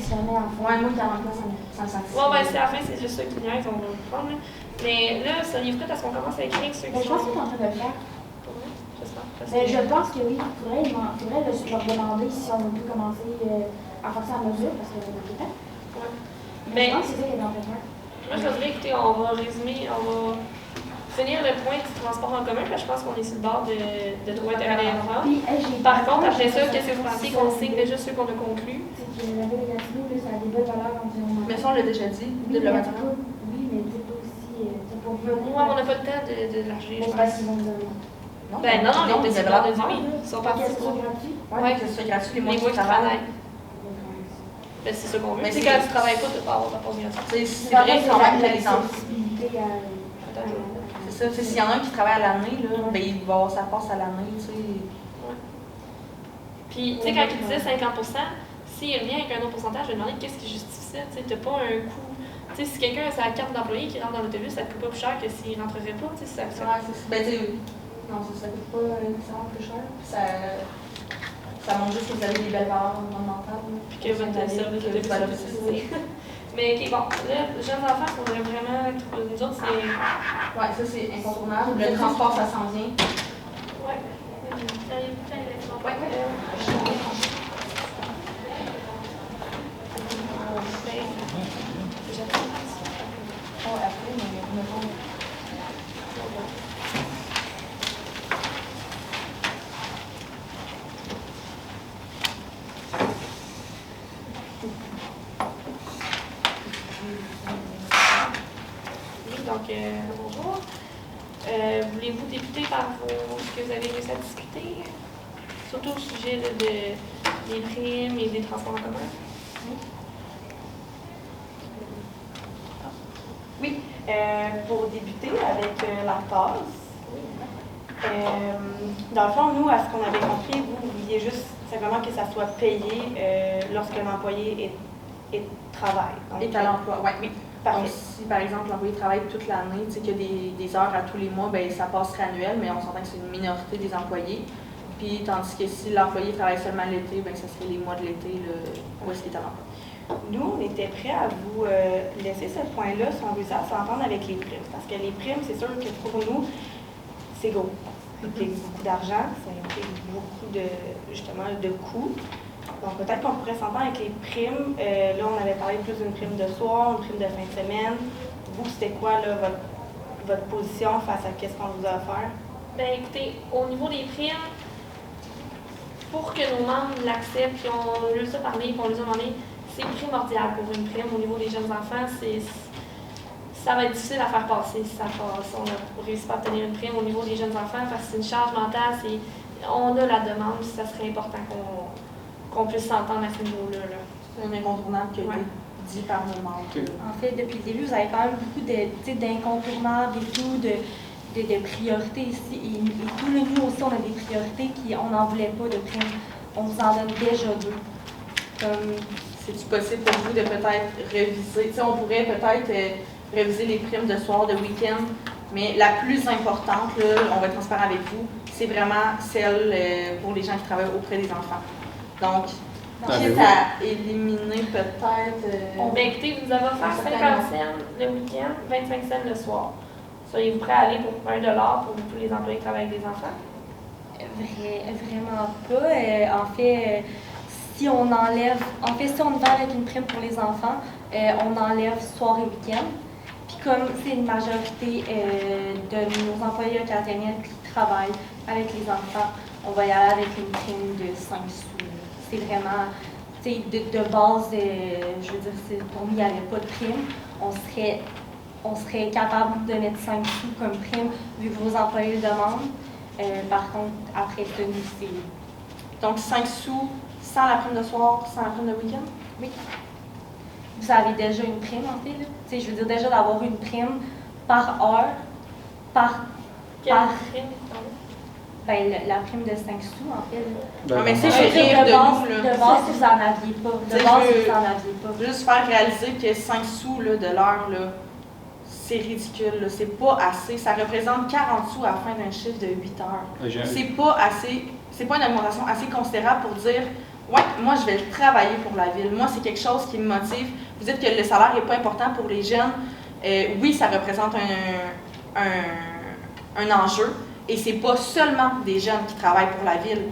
si jamais en fond. Ouais, moi, 40 là, ça me satisfait. Ouais, c'est à la fin, c'est juste ceux qui niaisent, on va le prendre. Là. Mais là, seriez-vous prête à ce qu'on commence à écrire ceux qui Je pense que tu es en train de le faire. Je pense que oui, il faudrait leur demander si on peut commencer à faire ça à mesure, parce que c'est le temps. Ouais. Mais je pense que c'est ça qu'il est en train de faire. Moi, je dirais, écoutez, on va résumer, on va finir le point du transport en commun, parce que je pense qu'on est sur le bord de trouver un terrain d'erreur. Par contre, après ça, qu'est-ce que vous pensez qu'on signe déjà ceux qu'on a conclus? C'est que la ville de Gatineau, ça a des belles valeurs environnementales. Mais ça, on l'a déjà dit, oui, de le mettre. Oui, mais c'est pas aussi. C'est pour venir. Moi, on n'a pas le temps de l'argent. Je pense qu'ils vont donner. Non, les décideurs de Dimi sont partis pour gratuit. Oui, que ce soit gratuit les mois qui qui travaillent. Ben, c'est ça qu'on veut. Mais c'est quand tu travailles pas, tu vas avoir ta pause gratuite. C'est vrai quand même que les enfants. C'est ça. S'il y en a un qui travaille à l'année, là, ben, il va avoir sa passe à l'année, tu sais. Puis, tu sais, quand il disait 50%, s'il revient avec un autre pourcentage, je vais demander qu'est-ce qui justifie ça. Tu sais, t'as pas un coût. Tu sais, si quelqu'un a sa carte d'employé qui rentre dans l'autobus, ça te coûte pas plus cher que s'il rentrerait pas. Tu sais, ça. Ben, tu sais, non, ça coûte pas nécessairement plus cher. Ça montre juste que vous avez des belles valeurs environnementales. Puis que votre service de valoriser. Mais ok, bon, là, jeunes enfants, on aurait vraiment. Nous autres, c'est. Ouais, ça c'est incontournable. Le transport, ça s'en vient. Ouais. Donc, bonjour. Voulez-vous débuter par ce que vous avez réussi à discuter, surtout au sujet des primes et des transports en commun? Oui, pour débuter avec la passe, dans le fond, nous, à ce qu'on avait compris, vous vouliez juste simplement que ça soit payé lorsque l'employé travaille. Donc, est à l'emploi, oui. Parfait. Donc, si par exemple l'employé travaille toute l'année, tu sais qu'il y a des heures à tous les mois, ben ça passerait annuel, mais on s'entend que c'est une minorité des employés. Puis tandis que si l'employé travaille seulement l'été, ben ça serait les mois de l'été où est-ce qu'il est à l'emploi. Nous, on était prêts à vous laisser ce point-là si on réussit à s'entendre avec les primes. Parce que les primes, c'est sûr que pour nous, c'est gros. Ça implique beaucoup d'argent, ça implique beaucoup de coûts. Donc, peut-être qu'on pourrait s'entendre avec les primes. Là, on avait parlé plus d'une prime de soir, une prime de fin de semaine. Vous, c'était quoi là, votre position face à ce qu'on vous a offert? Bien, écoutez, au niveau des primes, pour que nos membres l'acceptent, puis on leur a parlé, puis on les a demandé, c'est primordial pour une prime au niveau des jeunes enfants. Ça va être difficile à faire passer si ça passe. On a réussi à obtenir une prime au niveau des jeunes enfants parce que c'est une charge mentale. On a la demande, ça serait important qu'on puisse s'entendre à ce niveau-là. C'est un incontournable qui a été dit par nos membres. En fait, depuis le début, vous avez quand même beaucoup d'incontournables et tout, de priorités ici. Et tout, nous aussi, on a des priorités on n'en voulait pas de primes. On vous en donne déjà deux. C'est-tu possible pour vous de peut-être réviser? T'sais, on pourrait peut-être réviser les primes de soir, de week-end, mais la plus importante, là, on va être transparent avec vous, c'est vraiment celle pour les gens qui travaillent auprès des enfants. Donc, quitte à éliminer peut-être... Ben, écoutez, vous avez offert 50 cents le week-end, 25 cents le soir. Soyez-vous prêts à aller pour 1 $ pour tous les employés qui travaillent avec des enfants? Vraiment pas. En fait, si on vend avec une prime pour les enfants, on enlève soir et week-end. Puis comme c'est une majorité de nos employés occasionels qui travaillent avec les enfants, on va y aller avec une prime de 5 sous. C'est vraiment, de base, je veux dire, pour nous, il n'y avait pas de prime. On serait capable de mettre 5 sous comme prime vu que vos employés le demandent. Par contre, après ça, nous, c'est... Donc 5 sous sans la prime de soir, sans la prime de week-end? Oui. Vous avez déjà une prime, en fait, là. Je veux dire, déjà d'avoir une prime par heure, Quelle prime? Ben, la prime de 5 sous, en fait. Non, mais c'est rire de nous, là. De base, vous n'en aviez pas. Vous n'en aviez pas. Juste faire réaliser que 5 sous là, de l'heure, là, c'est ridicule, là. C'est pas assez. Ça représente 40 sous à la fin d'un chiffre de 8 heures. C'est pas assez. C'est pas une augmentation assez considérable pour dire Oui, moi, je vais travailler pour la ville. Moi, c'est quelque chose qui me motive. Vous dites que le salaire n'est pas important pour les jeunes. Oui, ça représente un enjeu. Et c'est pas seulement des jeunes qui travaillent pour la ville.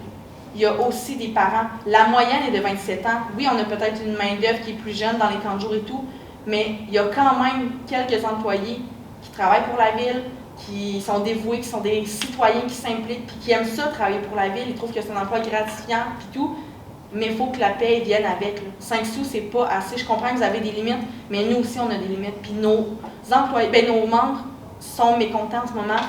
Il y a aussi des parents. La moyenne est de 27 ans. Oui, on a peut-être une main-d'œuvre qui est plus jeune dans les camps de jour et tout, mais il y a quand même quelques employés qui travaillent pour la ville, qui sont dévoués, qui sont des citoyens qui s'impliquent, puis qui aiment ça, travailler pour la ville. Ils trouvent que c'est un emploi gratifiant, puis tout. Mais il faut que la paie vienne avec. 5 sous, c'est pas assez. Je comprends que vous avez des limites, mais nous aussi, on a des limites. Puis nos employés, nos membres sont mécontents en ce moment.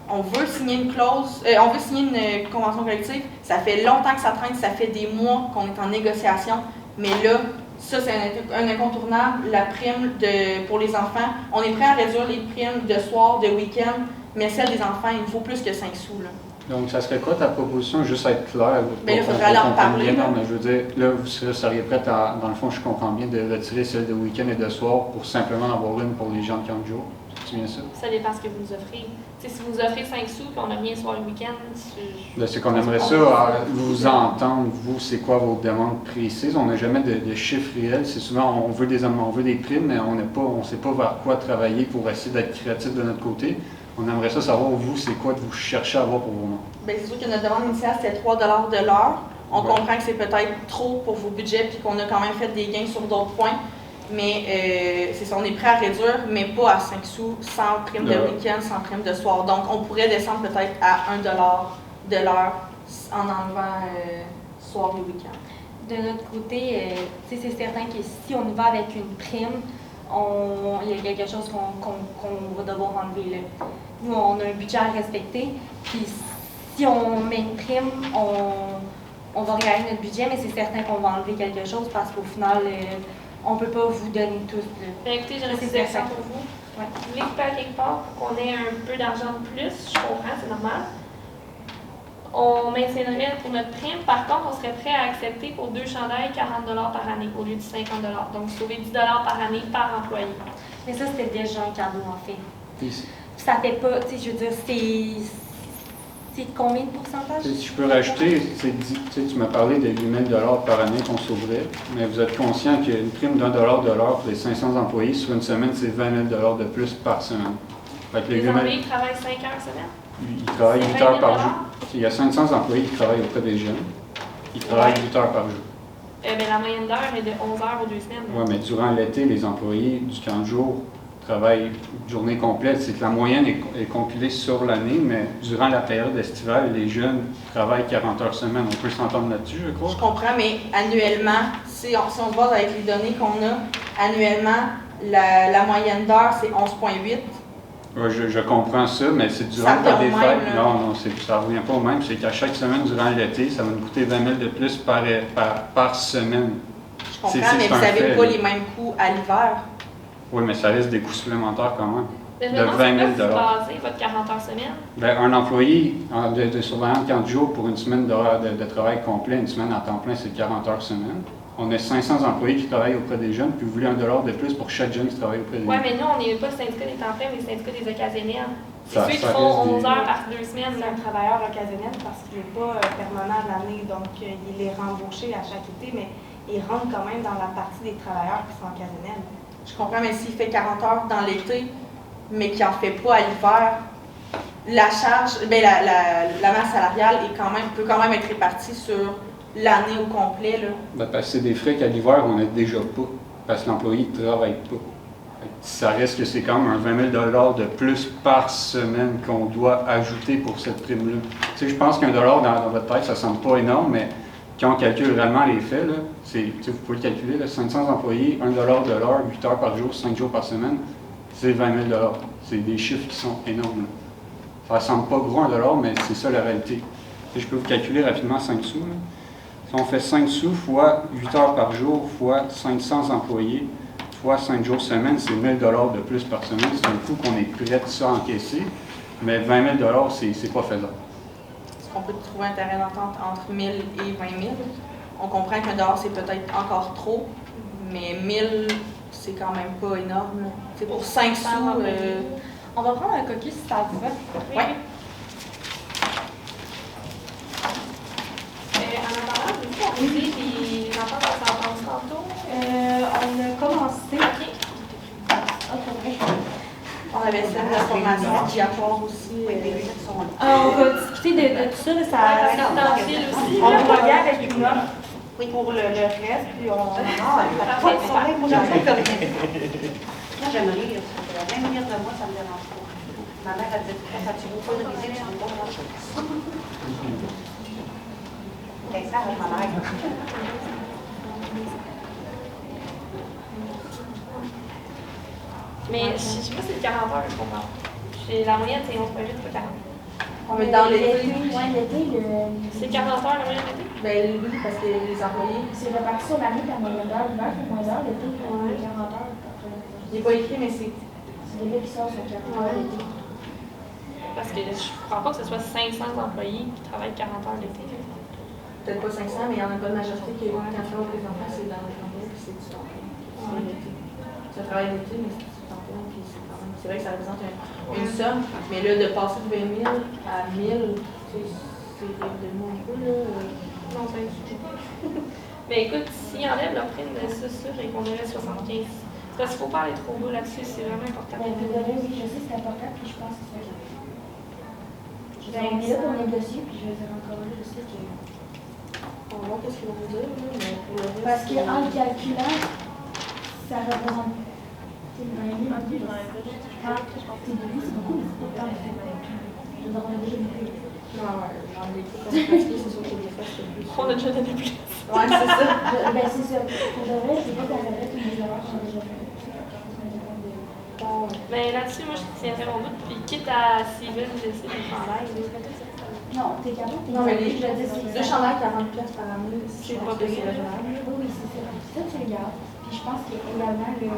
On veut signer une clause, on veut signer une convention collective. Ça fait longtemps que ça traîne, ça fait des mois qu'on est en négociation. Mais là, ça, c'est un incontournable. La prime pour les enfants, on est prêt à réduire les primes de soir, de week-end, mais celle des enfants, il nous faut plus que 5 sous. Là. Donc, ça serait quoi ta proposition, juste à être clair? Bien, il faudrait aller en parler. Non, mais je veux dire, là, vous seriez prête, dans le fond, je comprends bien, de retirer celle de week-end et de soir pour simplement avoir une pour les gens de 40 jours. C'est bien ça? Ça dépend ce que vous nous offrez. T'sais, si vous nous offrez 5 sous et on n'a rien soir le week-end, c'est qu'on aimerait ça, vous entendre, vous, c'est quoi vos demandes précises. On n'a jamais de chiffres réels. C'est souvent, on veut des primes, mais on ne sait pas vers quoi travailler pour essayer d'être créatif de notre côté. On aimerait ça savoir, vous, c'est quoi que vous cherchez à avoir pour vos membres. Bien, c'est sûr que notre demande initiale, c'était 3 $ de l'heure. On Ouais. comprend que c'est peut-être trop pour vos budgets puis qu'on a quand même fait des gains sur d'autres points. Mais c'est ça, on est prêt à réduire, mais pas à 5 sous, sans prime de week-end, sans prime de soir. Donc, on pourrait descendre peut-être à 1 $ de l'heure en enlevant soir et week-end. De notre côté, c'est certain que si on y va avec une prime, il y a quelque chose qu'on va devoir enlever. Là. Nous, on a un budget à respecter. Puis si on met une prime, on va regarder notre budget, mais c'est certain qu'on va enlever quelque chose parce qu'au final, on ne peut pas vous donner tout. Bien, écoutez, j'ai une suggestion pour vous. Ouais. Vous voulez couper à quelque part pour qu'on ait un peu d'argent de plus, je comprends, c'est normal. On maintiendrait pour notre prime. Par contre, on serait prêt à accepter pour 2 chandails 40 $ par année au lieu de 50 $. Donc, sauver 10 $ par année par employé. Mais ça, c'était déjà un cadeau, en fait. Ici. Ça fait pas, tu sais, je veux dire, c'est combien de pourcentage? Si je peux rajouter, tu m'as parlé de 8 000 $ par année qu'on sauverait, mais vous êtes conscient qu'il y a une prime d'1 $ de l'heure pour les 500 employés. Sur une semaine, c'est 20 000 $ de plus par semaine. Fait que Les employés travaillent 5 heures semaine? Ils travaillent 8 heures par jour. Il y a 500 employés qui travaillent auprès des jeunes. Ils travaillent 8 heures par jour. La moyenne d'heure est de 11 heures aux 2 semaines. Oui, mais durant l'été, les employés du 40 jours travaillent une journée complète. C'est que la moyenne est compilée sur l'année, mais durant la période estivale, les jeunes travaillent 40 heures semaine. On peut s'entendre là-dessus, je crois. Je comprends, mais annuellement, si on se base avec les données qu'on a, annuellement, la moyenne d'heure, c'est 11,8. Ouais, je comprends ça, mais c'est durant Ça le temps des revient au même, fêtes. là. Non, ça ne revient pas au même. C'est qu'à chaque semaine durant l'été, ça va nous coûter 20 000 de plus par semaine. Je comprends, mais vous n'avez pas les mêmes coûts à l'hiver. Oui, mais ça reste des coûts supplémentaires quand même. Mais De vraiment, 20 000 c'est quoi vous basez votre 40 heures semaine? Bien, un employé de surveillant de 40 jours pour une semaine de travail complet, une semaine à temps plein, c'est 40 heures semaine. On a 500 employés qui travaillent auprès des jeunes, puis vous voulez $1 de plus pour chaque jeune qui travaille auprès des Oui, jeunes. mais nous, on n'est pas le syndicat des temps pleins, mais le syndicat des occasionnels. C'est Ça- ceux qui ça font reste 11 des- heures par 2 semaines. C'est un travailleur occasionnel parce qu'il n'est pas permanent à l'année, donc il est rembauché à chaque été, mais il rentre quand même dans la partie des travailleurs qui sont occasionnels. Je comprends, mais s'il fait 40 heures dans l'été, mais qu'il n'en fait pas à l'hiver, la charge, la masse salariale peut quand même être répartie sur l'année au complet. Là. Ben, parce que c'est des frais qu'à l'hiver, on n'a déjà pas, parce que l'employé ne travaille pas. Fait que ça reste que c'est quand même un 20 000 $ de plus par semaine qu'on doit ajouter pour cette prime-là. Tu sais, je pense qu'un dollar dans votre tête, ça ne semble pas énorme, mais quand on calcule vraiment les faits, là, vous pouvez le calculer, là, 500 employés, 1 $ de l'heure, 8 heures par jour, 5 jours par semaine, c'est 20 000 $. C'est des chiffres qui sont énormes. Là. Ça ne semble pas gros, 1 $, mais c'est ça la réalité. Et je peux vous calculer rapidement 5 sous. Là. Si on fait 5 sous fois 8 heures par jour fois 500 employés fois 5 jours semaine, c'est 1 000 $ de plus par semaine. C'est un coût qu'on est prêt de ça à encaisser, mais 20 000 $, c'est pas faisable. Est-ce qu'on peut trouver un terrain d'entente entre 1000 et 20 000? On comprend qu'un dollar, c'est peut-être encore trop, mais 1000, c'est quand même pas énorme. Là. C'est pour 5 sous. On va prendre un caucus si ça vous va. Ouais. En attendant, je vais vous proposer la vaisselle, la formation obligatoire aussi. On va discuter de tout ça, là, ça... Dans le fil aussi. On revient avec une offre pour le reste, puis on... Moi, j'aimerais lire. Même lire de moi, ça me dérange pas. Ma mère, elle dit, quand tu veux pas de réviser, tu ne veux pas grand-chose. C'est ça, avec ma mère. Mais je sais pas si c'est 40 heures, je comprends. La moyenne, c'est 11,8 pour 40. On met dans l'été. Ouais, l'été, C'est 40 heures la moyenne d'été? Ben oui, parce que les employés. c'est réparti sur l'année, la moyenne d'heure, l'hiver, c'est moins d'heures, l'été, 40 heures. J'ai pas écrit, mais c'est. C'est des gars qui sortent sur 40 heures l'été. Parce que je crois pas que ce soit 500 employés qui travaillent 40 heures l'été. Peut-être pas 500, mais il y en a pas de majorité qui, quand tu travailles avec les enfants, c'est dans les emplois, puis c'est du temps plein. C'est l'été. Tu travailles l'été, mais c'est du temps plein, puis c'est quand même. C'est vrai que ça représente une somme, mais là, de passer de 20 000 à 1000, c'est de moins un peu, là. Non, pas du tout. Mais écoute, s'ils enlèvent leur prime de sûr et qu'on aurait 75, c'est parce qu'il ne faut pas aller trop bas là-dessus, c'est vraiment important. Ben, pour de vrai, oui, je sais que c'est important, puis je pense que c'est ça. On est là pour négocier, puis je vais dire encore là, je sais que. On va voir ce qu'ils vont nous dire, là, mais pour le reste. Parce qu'en le calculant, ça représente. C'est 20 000 en plus. C'est beaucoup, c'est beaucoup, mais c'est pas tant. Je vous en ai déjà beaucoup. Non, ouais, dans les cours qu'on a pratiqués, c'est sûr que des fois, c'est plus. On a déjà donné plus. Ouais, c'est ça. Ben, c'est ça. Pour de vrai, c'est pas qu'on arrête tous les erreurs qu'on a déjà faites. Mais là-dessus, moi, je tiendrais mon bout. Puis quitte à s'ils veulent laisser des chandails. Non, t'es capable, t'es Non, mais les je veux dire, c'est deux chandails 40$ par année, C'est pas pas payé. payé. Oui, oui, c'est ça. Ça, tu regardes. Puis je pense qu'il y a également le.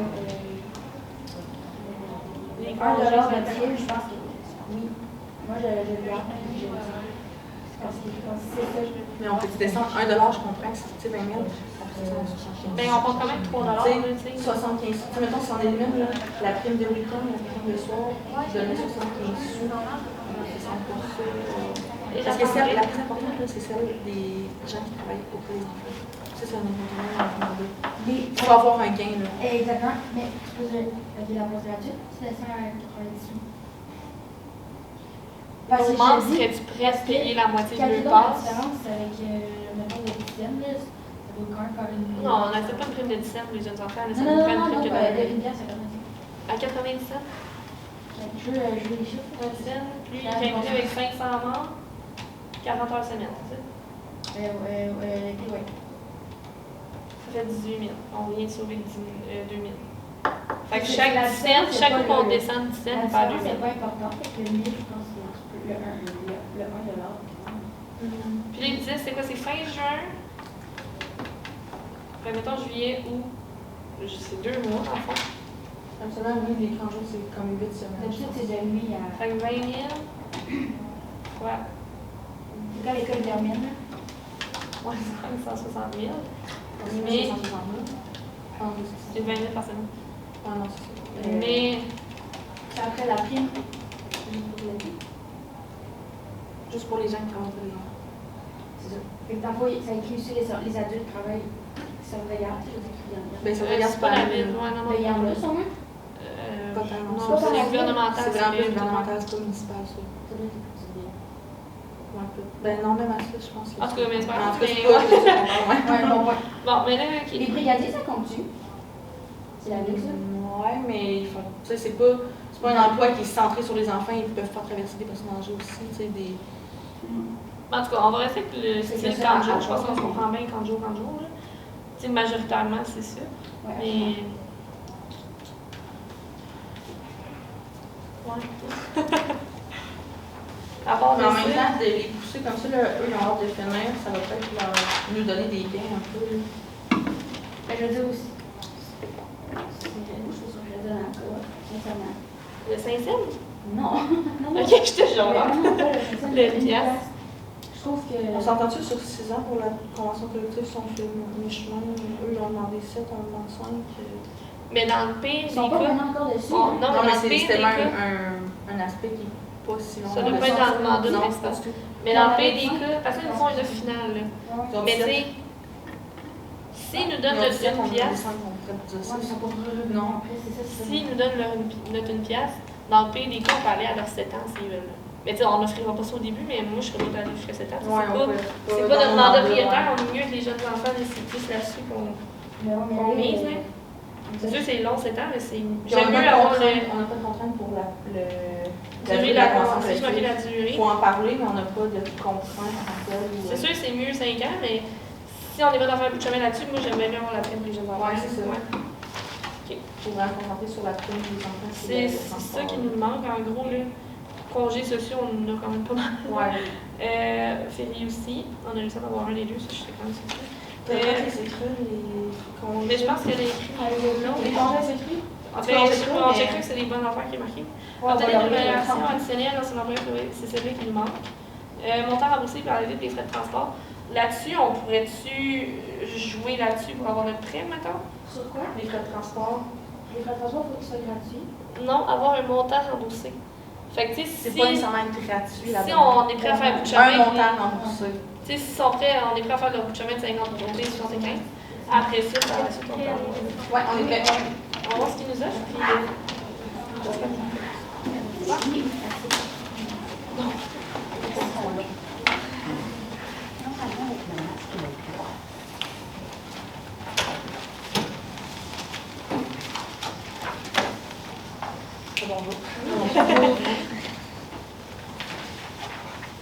Les $1 congés, de prime, je pense que oui. Moi, je regarde. Puis parce que c'est ça. Mais on peut descendre 1$, je comprends que c'est 20 000. ben, on compte quand même 3 $, tu sais. 75. Mettons, si on élimine là, la prime de week-end, la prime de soir, donner 75 sous. Parce que celle, la plus importante, là, c'est celle des gens qui travaillent auprès des enfants. Ça, c'est un événement à demander. Il faut avoir un gain, là. Exactement. Mais tu peux dire, la pause gratuite, c'est 190 sous. Parce que Comment je dis, serais-tu prêt à payer la moitié de calculons leur la passe? différence avec, mettons, le dixième, là, ça vaut quand même faire une. Non, on n'accepte pas une prime de dixième pour les jeunes enfants. Là, ça Non, nous non, prend une non, prime non, que de de... une pièce, ça fait À 97, je veux les chiffres. une dizaine, lui, il est inclus avec 500 morts, 40 heures semaine, tu sais. Ouais. Ça fait 18 000. On vient de sauver 2 000. Fait que C'est chaque la dizaine, différence, c'est chaque pas fois qu'on le- descend de dizaine, La on perd 2 différence, 000. c'est pas important. Fait que le 1000, je pense que tu peux le 1 de l'autre. Puis là, il disait, c'est quoi, c'est fin juin? Fait mettons juillet, août, c'est 2 mois, dans le fond. Absolument, oui, les 30 jours, c'est comme 8 semaines. D'habitude, c'est de nuit à. Fait que 20 000. Ouais. C'est quand l'école termine. Ouais, c'est 160 000. Mais. C'est 20 000 par semaine. Ah non, c'est ça. Mais, C'est après la prime. Juste pour les gens qui travaillent pour les enfants. C'est ça. Fait que parfois, ça inclut aussi les adultes qui travaillent surveillants. Je veux dire qu'il y en a. Ben, ça c'est regarde pas la ville. ville. Ouais, non, non. Mais il y en a, sûrement. Pas tellement. Non, C'est pas c'est la gouvernemental. C'est vraiment ville, gouvernemental, c'est pas municipal, ça. Ouais, un peu. Ben non, même à ça, je pense que. En tout cas, mais c'est pas En tout cas, grave, c'est mais pas. ouais. Ouais, bon, ouais. Bon, mais là, OK. Les brigadiers, ça compte-tu? C'est la ville, ça? Ouais, mais il faut. Tu sais, c'est pas un emploi qui est centré sur les enfants, ils peuvent faire traverser des personnes âgées aussi, tu sais, des. En tout cas, on va rester avec le C'est style ça, 40 jours. à Je pense qu'on se jour. comprend bien 40 jours, 40 jours. Là. Tu sais, majoritairement, c'est ça. Ouais. Mais. Ouais. À part de Mais en même ça, temps, de les pousser comme ça, là, eux, ils ont hâte de finir, ça va peut-être nous donner des gains un peu. Là. Ben, je veux dire aussi. C'est une chose que je donne encore, sincèrement. le 5e? Non. Non, Ok, je te jure. vraiment pas le sincère, Le une pièce. place. Je trouve que. On s'entend-tu sur 6 ans pour la convention collective si on fait mi-chemin? Eux, ils ont demandé 7, on demande 5. Mais dans le pire Ils des sont pas cas, vraiment encore dessus. on- hein. non, mais dans le pire c'est des même cas, un aspect qui n'est pas si long. Ça doit pas être dans le mandat de Non, l'instant. pas du tout. mais dans le pire des cas, parce qu'ils font une finale, là. Ouais. Donc, Mais tu sept. sais, s'ils nous donnent notre 1 pièce, Non. s'ils nous donnent notre 1 pièce, dans le pays des cas, on peut aller à leurs 7 ans s'ils veulent. Mais tu sais, on n'offrira pas ça au début, mais moi, je serais prête à aller jusqu'à 7 ans. C'est pas notre mandat prioritaire, on est mieux que les jeunes enfants, mais c'est plus là-dessus qu'on mise. Hein. C'est sûr, c'est long, 7 ans, mais c'est. J'aime mieux avoir le. On n'a pas de contrainte pour la durée de la convention. Je m'occupe de la durée. Il faut en parler, mais on n'a pas de contrainte en fait. C'est sûr, c'est mieux 5 ans, mais si on est pas dans faire un bout de chemin là-dessus, moi, j'aimerais bien avoir la prime pour les jeunes enfants. Ouais, c'est ça. OK. Il faut vraiment concentrer sur la prime des enfants. C'est ça qui nous manque, en gros, là. Congés sociaux, on en a quand même pas mal. Ouais. Férié aussi. On a réussi à en avoir un des deux, ça, je sais quand même surpris. Mais je pense qu'elle a écrit les congés s'écrits. En fait, on checkerait que c'est les bonnes affaires qui est marqué. Obtenir une rémunération additionnelle dans son emploi privé, c'est celui qui nous manque. Montant remboursé pour enlever des frais de transport. Là-dessus, on pourrait-tu jouer là-dessus pour avoir notre prime, maintenant? Sur quoi? Les frais de transport. Les frais de transport, il faut que ce soit gratuit. Non, avoir un montant remboursé. Fait que, tu sais, C'est pas nécessairement gratuit là-bas. si on est prêt à faire un bout de chemin. Un montant remboursé. Tu sais, s'ils sont prêts, on est prêt à faire le bout de chemin de 50 pour monter 75. Après ça, par la suite, on peut avoir. Ouais, on est prêt. On va voir ce qu'ils nous offrent, puis.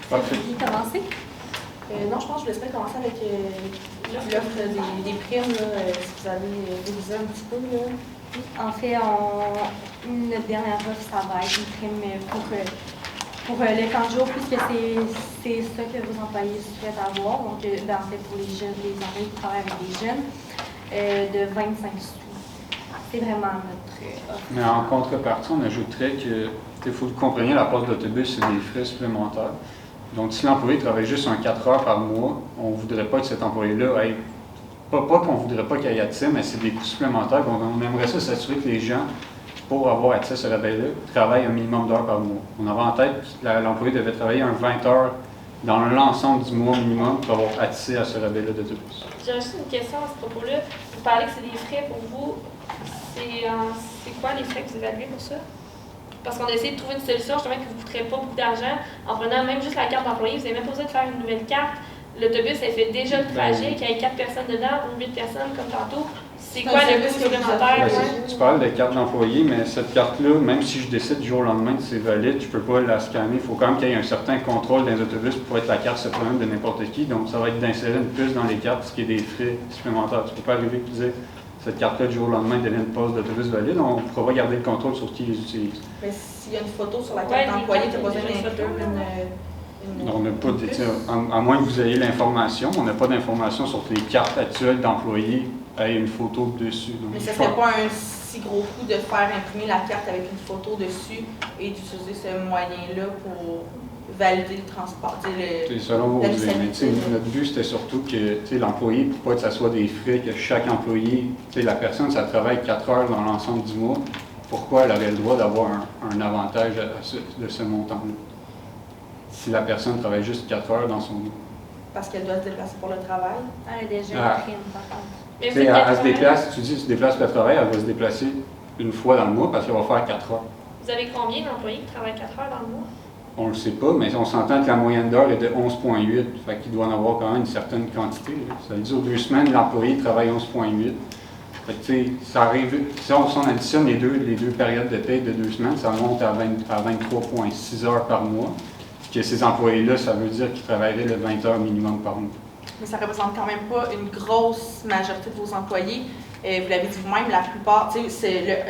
Parfait. Qui commencer? Non, je pense que je laisserais commencer avec l'offre des primes, là, si vous avez révisé un petit peu. Là. En fait, notre dernière offre, ça va être une prime pour le camp de jour, puisque c'est ça que vos employés souhaitent avoir. Donc, en fait, pour les jeunes, les employés qui travaillent avec les jeunes, de 25 sous. C'est vraiment notre offre. Mais en contrepartie, on ajouterait que, il faut que vous compreniez, la passe d'autobus, c'est des frais supplémentaires. Donc, si l'employé travaille juste 4 heures par mois, on ne voudrait pas que cet employé-là ait, pas qu'on ne voudrait pas qu'il y ait accès, mais c'est des coûts supplémentaires. Donc, on aimerait ça s'assurer que les gens, pour avoir accès à ce rabais-là, travaillent un minimum d'heures par mois. On avait en tête que l'employé devait travailler 20 heures dans l'ensemble du mois minimum pour avoir accès à ce rabais-là d'autobus. J'ai juste une question à ce propos-là. Vous parlez que c'est des frais pour vous. C'est quoi les frais que vous évaluez pour ça? Parce qu'on a essayé de trouver une solution justement qui ne vous coûterait pas beaucoup d'argent en prenant même juste la carte d'employé. Vous n'avez même pas besoin de faire une nouvelle carte. L'autobus, elle fait déjà le trajet, qu'il y ait 4 personnes dedans ou 8 personnes comme tantôt. C'est quoi le coût supplémentaire? Tu parles de carte d'employé, mais cette carte-là, même si je décide du jour au lendemain que c'est valide, je ne peux pas la scanner. Il faut quand même qu'il y ait un certain contrôle dans les autobus pour être la carte se promène de n'importe qui. Donc, ça va être d'insérer une puce dans les cartes, ce qui est des frais supplémentaires. Tu ne peux pas arriver et dire cette carte-là, du jour au lendemain, devient une passe d'autobus valide. On ne pourra pas garder le contrôle sur qui les utilise. Mais s'il y a une photo sur la carte d'employé, tu n'as pas besoin d'inclure On n'a pas de, à moins que vous ayez l'information, on n'a pas d'information sur les cartes actuelles d'employés avec une photo dessus. Donc, mais ce ne serait pas un si gros coup de faire imprimer la carte avec une photo dessus et d'utiliser ce moyen-là pour valider le transport. Selon vos idées, mais notre but c'était surtout que l'employé, pour pas que ça soit des frais, que chaque employé, la personne, ça travaille 4 heures dans l'ensemble du mois, pourquoi elle aurait le droit d'avoir un avantage de ce montant-là? Si la personne travaille juste 4 heures dans son mois. Parce qu'elle doit se déplacer pour le travail. Elle a déjà une prime, par contre. Elle se déplace, tu dis, elle se déplace pour le travail, elle va se déplacer une fois dans le mois parce qu'elle va faire 4 heures. Vous avez combien d'employés qui travaillent 4 heures dans le mois? On ne le sait pas, mais on s'entend que la moyenne d'heure est de 11,8. Fait qu'il doit en avoir quand même une certaine quantité. Là. Ça veut dire, aux 2 semaines, l'employé travaille 11,8. Fait que, ça arrive, si on additionne les deux périodes de paie de 2 semaines, ça monte à 23,6 heures par mois. Que ces employés-là, ça veut dire qu'ils travailleraient le 20 heures minimum par mois. Mais ça ne représente quand même pas une grosse majorité de vos employés. Vous l'avez dit vous-même, la plupart, c'est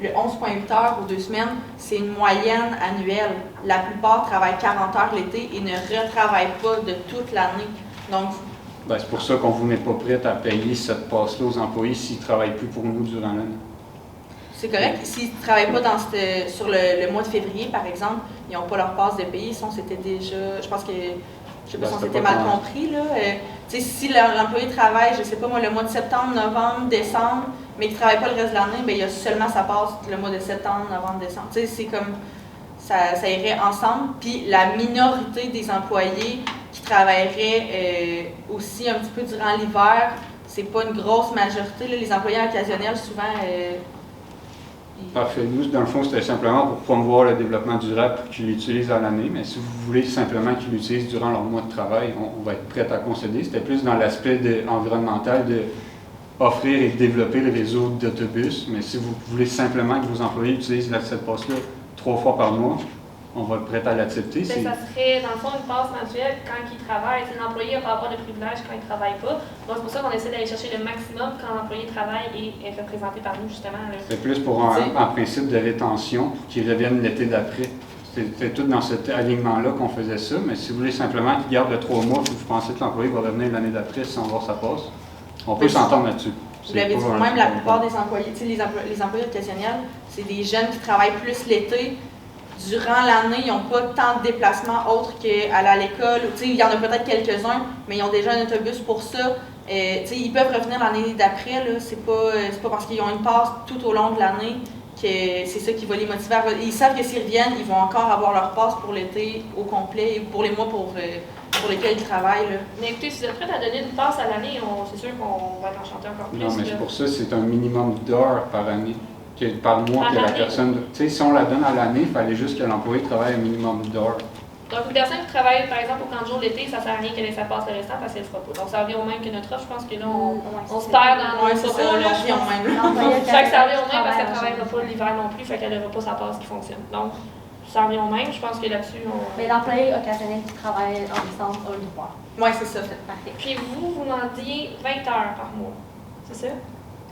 le 11,8 heures aux 2 semaines, c'est une moyenne annuelle. La plupart travaillent 40 heures l'été et ne retravaillent pas de toute l'année. Donc, c'est pour ça qu'on vous met pas prête à payer cette passe-là aux employés s'ils ne travaillent plus pour nous durant l'année. C'est correct. S'ils ne travaillent pas sur le mois de février, par exemple, ils n'ont pas leur passe de payer. Sinon, c'était déjà. Je pense que. Je ne sais pas si on s'était mal compris. Là. Si l'employé travaille, je ne sais pas moi, le mois de septembre, novembre, décembre, mais qu'il ne travaille pas le reste de l'année, il y a seulement sa passe le mois de septembre, novembre, décembre. C'est comme. Ça irait ensemble. Puis la minorité des employés qui travailleraient aussi un petit peu durant l'hiver, c'est pas une grosse majorité. Là, les employés occasionnels, souvent, Parfait. Nous, dans le fond, c'était simplement pour promouvoir le développement durable pour qu'ils l'utilisent à l'année. Mais si vous voulez simplement qu'ils l'utilisent durant leur mois de travail, on va être prêt à concéder. C'était plus dans l'aspect environnemental de offrir et développer le réseau d'autobus. Mais si vous voulez simplement que vos employés utilisent cette passe-là 3 fois par mois, on va être prêt à l'accepter. Ça serait, dans le fond, une passe mensuelle quand il travaille. L'employé n'a pas avoir de privilèges quand il ne travaille pas. Donc, c'est pour ça qu'on essaie d'aller chercher le maximum quand l'employé travaille et est représenté par nous, justement. C'est plus pour un principe de rétention, pour qu'ils reviennent l'été d'après. C'était tout dans cet alignement-là qu'on faisait ça, mais si vous voulez simplement qu'ils gardent le 3 mois et que vous pensez que l'employé va revenir l'année d'après sans voir sa passe, on peut s'entendre là-dessus. Vous l'avez dit vous-même, la plupart des employés, les employés occasionnels, c'est des jeunes qui travaillent plus l'été. Durant l'année, ils n'ont pas tant de déplacements autres qu'à l'école. Il y en a peut-être quelques-uns, mais ils ont déjà un autobus pour ça. Ils peuvent revenir l'année d'après. C'est pas parce qu'ils ont une passe tout au long de l'année que c'est ça qui va les motiver. Ils savent que s'ils reviennent, ils vont encore avoir leur passe pour l'été au complet et pour les mois pour lesquels ils travaillent. Là. Mais écoutez, si vous êtes prêts à donner une passe à l'année, c'est sûr qu'on va être enchanté encore plus. Non, mais c'est pour ça c'est un minimum d'heures par année. Par mois par que la année. personne. Tu sais, si on la donne à l'année, il fallait juste que l'employé travaille un minimum d'heures. Donc, une personne qui travaille, par exemple, au camp de jour l'été, ça ne sert à rien qu'elle ait sa passe le restant parce qu'elle ne le fera pas. Donc, ça revient au même que notre offre. Je pense que là, on se perd dans nos propos. Chaque ça revient au même parce qu'elle ne travaillera pas l'hiver non plus, fait qu'elle n'aura pas sa passe qui fonctionne. Donc, ça revient au même. Je pense que là-dessus, Mais l'employé occasionnel qui travaille en décembre a le droit. Oui, c'est ça. Parfait. Puis vous demandiez 20 heures par mois. C'est ça?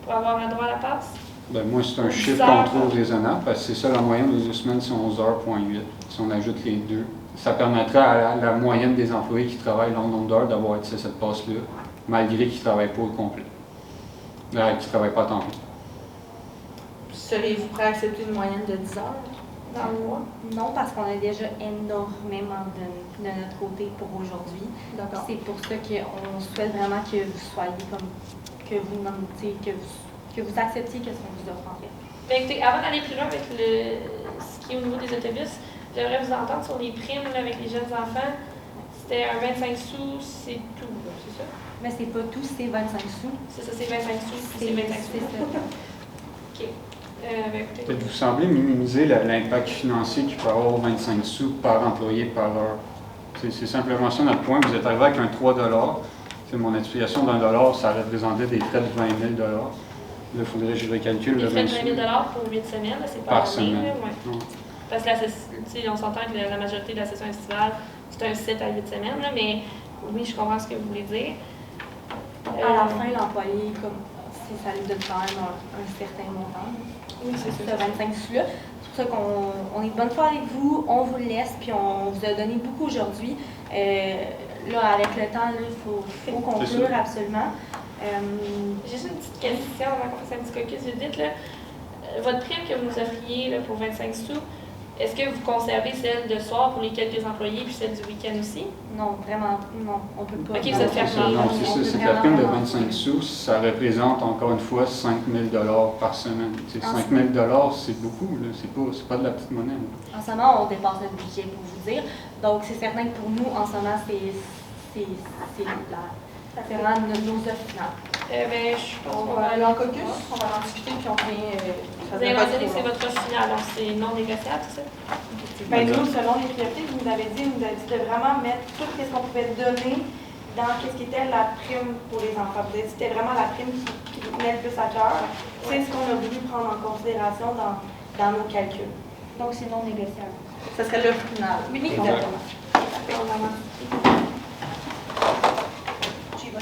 Pour avoir un droit à la passe? Ben, moi, c'est un 10 chiffre heures. qu'on trouve raisonnable parce que c'est ça la moyenne des 2 semaines, c'est 11h,8. Si on ajoute les deux, ça permettrait à la moyenne des employés qui travaillent long nombre d'heures d'avoir accès à cette passe-là, malgré qu'ils ne travaillent pas au complet. Qu'ils ne travaillent pas à temps plein. Seriez-vous prêt à accepter une moyenne de 10 heures dans le mois? Non, parce qu'on a déjà énormément de notre côté pour aujourd'hui. D'accord. C'est pour ça qu'on souhaite vraiment que vous soyez comme, que vous acceptiez ce qu'on vous offre en fait. Bien, écoutez, avant d'aller plus loin avec ce qui est au niveau des autobus, j'aimerais vous entendre sur les primes là, avec les jeunes enfants. C'était un 25 sous, c'est tout, là, c'est ça? Mais c'est pas tout, c'est 25 sous. C'est ça, c'est 25 sous, c'est 25 sous. C'est ça. OK. Ben, écoutez. Peut-être vous semblez minimiser l'impact financier qu'il peut avoir 25 sous par employé par heure. C'est simplement ça notre point. Vous êtes arrivé avec un 3 $. Mon explication d'un dollar, ça représentait des frais de 20 000 $. Là, il faudrait que je recalcule Les le frais 20 de 20 sous 000 pour 8 semaines, là, c'est pas par année, semaine. là, ouais. Non. Parce que on s'entend que la majorité de la session estivale, c'est un 7 à 8 semaines, là, mais oui, je comprends ce que vous voulez dire. À la fin, l'employé, comme si ça lui donne quand même un certain montant. Oui, c'est Ce ça. 25 sous-là. C'est pour ça qu'on est de bonne foi avec vous, on vous le laisse, puis on vous a donné beaucoup aujourd'hui. Là, avec le temps, il faut conclure absolument. Juste une petite question avant qu'on fasse un petit caucus vite. Là. Votre prime que vous nous offriez là, pour 25 sous, est-ce que vous conservez celle de soir pour les quelques employés puis celle du week-end aussi? Non, vraiment, non, on peut pas. Ok, vous Non, êtes c'est ça, fermé. non, c'est On ça. peut C'est que la prime de vraiment 25 sous, ça représente encore une fois 5 000 $ par semaine. 5 000 $, c'est beaucoup, là. C'est pas de la petite monnaie. Là. En ce moment, on dépasse notre budget pour vous dire. Donc, c'est certain que pour nous, en ce moment, c'est vraiment nos offres finales. Ben, je pense On qu'on va va aller en caucus, on va en discuter, puis on vient. Vous avez mentionné que c'est votre offre finale, donc c'est non négociable, c'est ça? Ben, nous, selon les priorités que vous nous avez dit de vraiment mettre tout ce qu'on pouvait donner dans ce qui était la prime pour les enfants. Vous avez dit que c'était vraiment la prime qui vous tenait le plus à cœur. C'est ce qu'on a voulu prendre en considération dans nos calculs. Donc, c'est non négociable. Ça serait l'offre finale. Oui, exactement. J'y vais.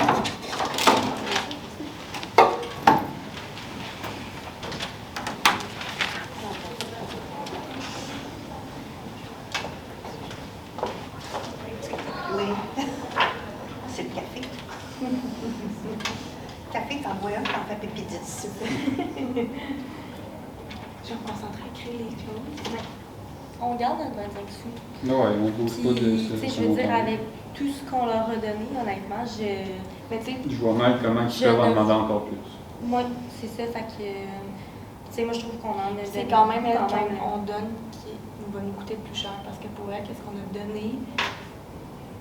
Oui. C'est le café. Café, t'en bois un, t'en fais pipi 10. Je vais me concentrer à créer les choses. On garde notre 25 sous. Non, ouais, on bouge pas de Puis, ce je veux dire, montant-là. avec tout ce qu'on leur a donné, honnêtement, mais tu sais, Je vois mal comment ils Je peuvent en ne- demander encore plus. moi, c'est ça, fait que, tu sais, moi, je trouve qu'on en a donné. C'est quand même elle quand même. qu'on donne qui va nous coûter le plus cher. Parce que pour elle, qu'est-ce qu'on a donné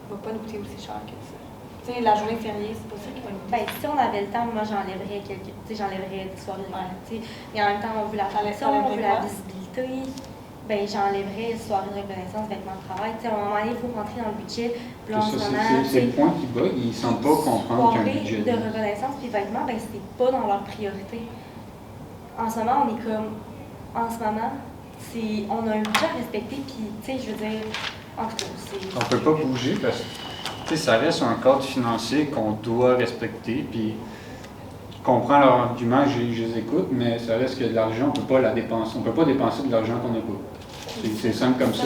va pas nous coûter aussi cher que ça. Tu sais, la journée fériée, c'est pas ça qui va nous. Ben, si on avait le temps, moi j'enlèverais j'enlèverais des soirées de tu sais. Mais en même temps, on veut la formation, on veut la visibilité. Ben, j'enlèverais soirées de reconnaissance, vêtements de travail. Tu sais, à un moment donné, il faut rentrer dans le budget. Puis là, en ce moment, c'est le point qui bug, ils ne semblent pas comprendre qu'un budget. De reconnaissance puis vêtements, ben, c'est pas dans leur priorité. En ce moment, on est comme. En ce moment, on a un budget à respecter, puis, tu sais, je veux dire, en tout cas, c'est. On ne peut pas bouger parce que ça reste un cadre financier qu'on doit respecter. Puis, je comprends leur argument, je les écoute, mais ça reste que de l'argent, on ne peut pas la dépenser. On ne peut pas dépenser de l'argent qu'on n'a pas. C'est simple comme ça.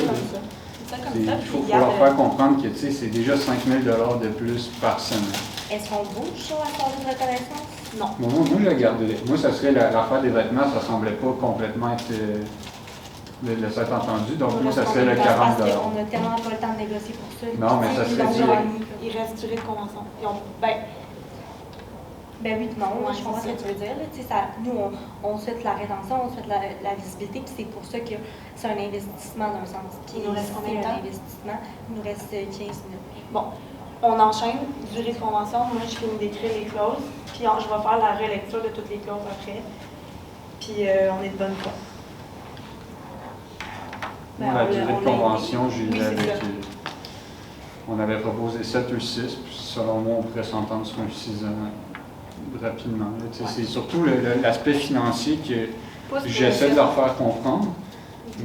Il faut leur faire comprendre que c'est déjà 5 000 $ de plus par semaine. Est-ce qu'on bouge sur la soirée de reconnaissance? Non. Moi, je la garderais. Moi, ça serait l'affaire des vêtements, ça ne semblait pas complètement être le s'être entendu. Donc, moi, ça serait le 40 $. Parce qu'on n'a tellement pas le temps de négocier pour ça. Non, mais ça serait Il reste durée de convention. Ben oui, non, Ouais, je comprends ce que tu veux dire. Là. Nous, on souhaite la rétention, on souhaite la visibilité, puis c'est pour ça que c'est un investissement d'un sens. Puis il nous reste combien de temps? Un investissement, il nous reste 15 minutes. Bon, on enchaîne, durée de convention. Moi, je finis d'écrire les clauses, puis je vais faire la relecture de toutes les clauses après. Puis on est de bonne foi. La durée de convention, on avait proposé 7 ou 6, puis selon moi, on pourrait s'entendre sur un 6 ans rapidement. C'est surtout l'aspect financier que j'essaie de leur faire comprendre,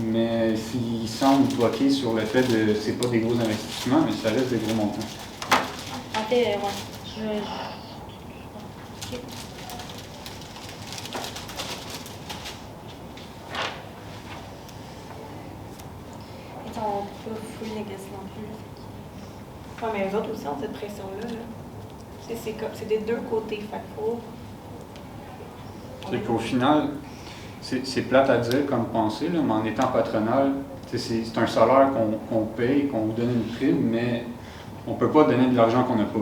mais s'ils semblent bloqués sur le fait de c'est pas des gros investissements, mais ça reste des gros montants. En fait, ouais. Okay. Et on ne peut pas full négocier non plus. Oui, mais eux autres aussi ont cette pression-là. Là. C'est des deux côtés. Fait faut... C'est qu'au final, c'est plate à dire comme pensée, là, mais en étant patronal, c'est un salaire qu'on paye, qu'on vous donne une prime, mais on ne peut pas donner de l'argent qu'on n'a pas.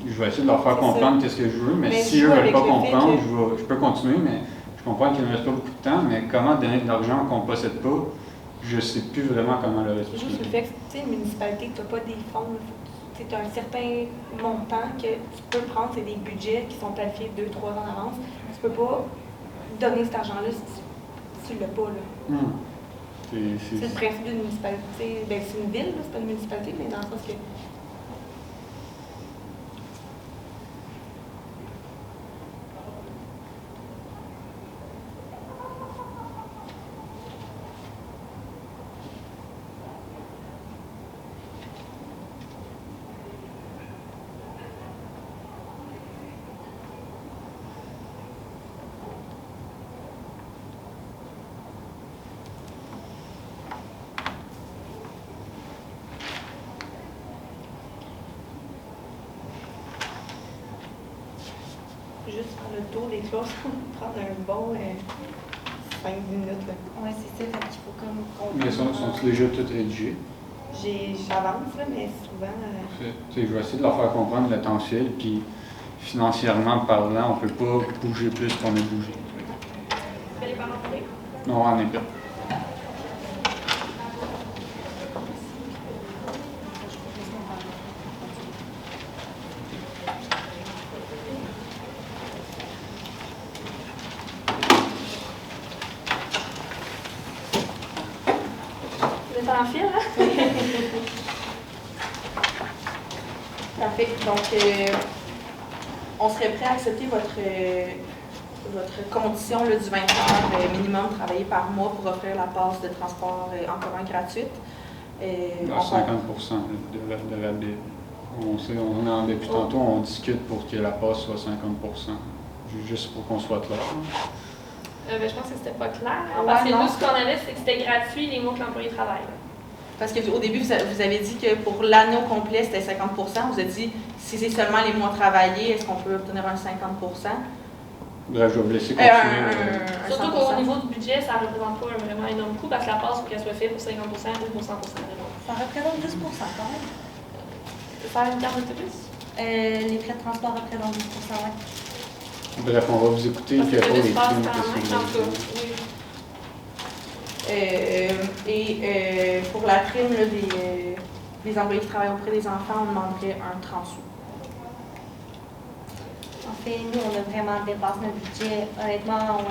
Je vais essayer de leur faire comprendre qu'est-ce que je veux, mais si eux ne veulent pas comprendre, je peux continuer, mais je comprends qu'il ne me reste pas beaucoup de temps, mais comment donner de l'argent qu'on ne possède pas, je ne sais plus vraiment comment le expliquer. Juste le fait que, tu sais, une municipalité, tu n'as pas des fonds. Tu as un certain montant que tu peux prendre, c'est des budgets qui sont planifiés 2-3 ans en avance. Tu ne peux pas donner cet argent-là si tu ne l'as pas. Là. C'est le principe d'une municipalité. Ben, c'est une ville, c'est pas une municipalité, mais dans le sens que. Juste faire le tour des clauses, prendre un bon 5 minutes. Oui, c'est ça, fait qu'il faut comme... Mais sont-ils déjà toutes rédigées? J'avance, mais souvent... Je vais essayer de leur faire comprendre le temps file, puis financièrement parlant, on ne peut pas bouger plus qu'on a bougé. Les parents parler? Non, on n'est pas. En fil, hein? Parfait. Donc, on serait prêt à accepter votre condition là, du 20 heures minimum travaillé par mois pour offrir la passe de transport en commun gratuite. À 50% de rabais. Depuis tantôt, on discute pour que la passe soit 50%. Juste pour qu'on soit clair. Je pense que c'était pas clair. Parce que nous, ce qu'on avait, c'est que c'était gratuit les mois que l'employé travaille. Parce qu'au début, vous avez dit que pour l'année au complet, c'était 50 %. Vous avez dit, si c'est seulement les mois travaillés, est-ce qu'on peut obtenir un 50 %? Bref, je vais vous laisser continuer. Surtout qu'au niveau du budget, ça ne représente pas un vraiment énorme coût parce que la passe, il faut qu'elle soit faite pour 50 % ou pour 100 %. Ça représente 10 quand même. Faire une carte d'autobus? Les frais de transport représentent 10 ouais. Bref, on va vous écouter et puis après les primes, qu'est-ce que vous et pour la prime là, des employés qui travaillent auprès des enfants, on demanderait un 30 sous. En fait, nous, on a vraiment dépassé notre budget. Honnêtement,